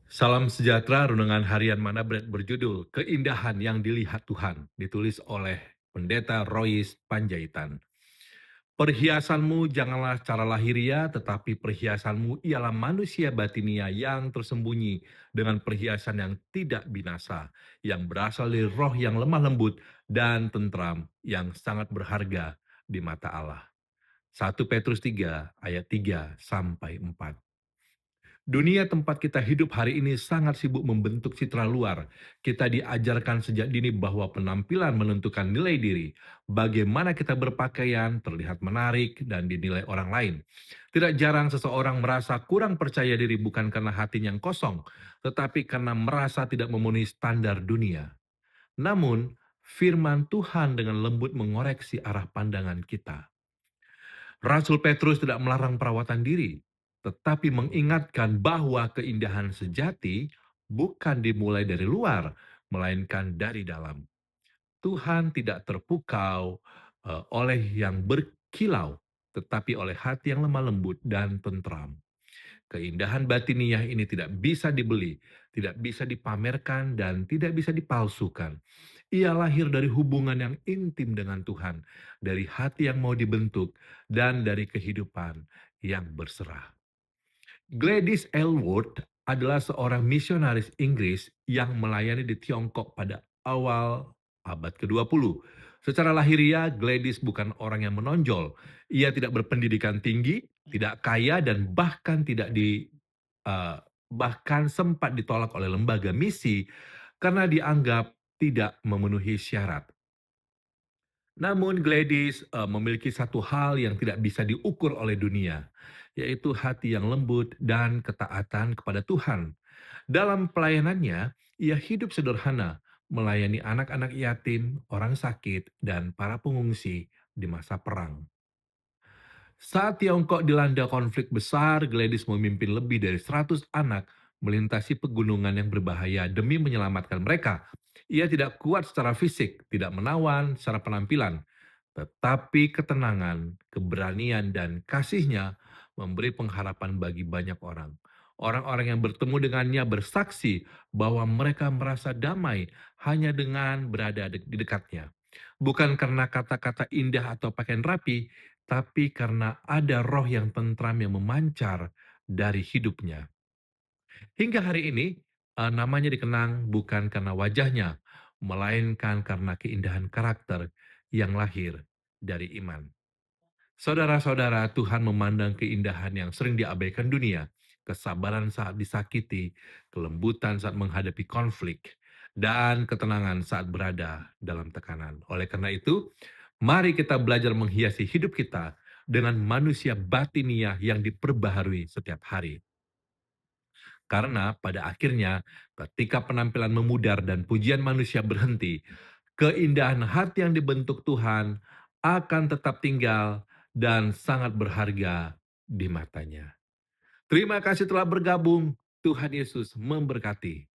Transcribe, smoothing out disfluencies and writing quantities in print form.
Salam sejahtera, renungan harian Manabret berjudul Keindahan yang Dilihat Tuhan, ditulis oleh Pendeta Royce Panjaitan. Perhiasanmu janganlah cara lahiriah, tetapi perhiasanmu ialah manusia batinia yang tersembunyi dengan perhiasan yang tidak binasa, yang berasal dari roh yang lemah lembut dan tentram, yang sangat berharga di mata Allah. 1 Petrus 3 ayat 3 sampai 4. Dunia tempat kita hidup hari ini sangat sibuk membentuk citra luar. Kita diajarkan sejak dini bahwa penampilan menentukan nilai diri. Bagaimana kita berpakaian terlihat menarik dan dinilai orang lain. Tidak jarang seseorang merasa kurang percaya diri bukan karena hatinya yang kosong, tetapi karena merasa tidak memenuhi standar dunia. Namun, firman Tuhan dengan lembut mengoreksi arah pandangan kita. Rasul Petrus tidak melarang perawatan diri, tetapi mengingatkan bahwa keindahan sejati bukan dimulai dari luar, melainkan dari dalam. Tuhan tidak terpukau oleh yang berkilau, tetapi oleh hati yang lemah lembut dan tentram. Keindahan batiniah ini tidak bisa dibeli, tidak bisa dipamerkan, dan tidak bisa dipalsukan. Ia lahir dari hubungan yang intim dengan Tuhan, dari hati yang mau dibentuk, dan dari kehidupan yang berserah. Gladys Aylward adalah seorang misionaris Inggris yang melayani di Tiongkok pada awal abad ke-20. Secara lahiriah, Gladys bukan orang yang menonjol. Ia tidak berpendidikan tinggi, tidak kaya, dan bahkan sempat ditolak oleh lembaga misi karena dianggap tidak memenuhi syarat. Namun Gladys memiliki satu hal yang tidak bisa diukur oleh dunia, yaitu hati yang lembut dan ketaatan kepada Tuhan. Dalam pelayanannya, ia hidup sederhana, melayani anak-anak yatim, orang sakit, dan para pengungsi di masa perang. Saat Tiongkok dilanda konflik besar, Gladys memimpin lebih dari 100 anak melintasi pegunungan yang berbahaya demi menyelamatkan mereka. Ia tidak kuat secara fisik, tidak menawan secara penampilan, tetapi ketenangan, keberanian, dan kasihnya memberi pengharapan bagi banyak orang. Orang-orang yang bertemu dengannya bersaksi bahwa mereka merasa damai hanya dengan berada di dekatnya. Bukan karena kata-kata indah atau pakaian rapi, tapi karena ada roh yang tentram yang memancar dari hidupnya. Hingga hari ini, namanya dikenang bukan karena wajahnya, melainkan karena keindahan karakter yang lahir dari iman. Saudara-saudara, Tuhan memandang keindahan yang sering diabaikan dunia, kesabaran saat disakiti, kelembutan saat menghadapi konflik, dan ketenangan saat berada dalam tekanan. Oleh karena itu, mari kita belajar menghiasi hidup kita dengan manusia batiniah yang diperbaharui setiap hari. Karena pada akhirnya, ketika penampilan memudar dan pujian manusia berhenti, keindahan hati yang dibentuk Tuhan akan tetap tinggal dan sangat berharga di matanya. Terima kasih telah bergabung. Tuhan Yesus memberkati.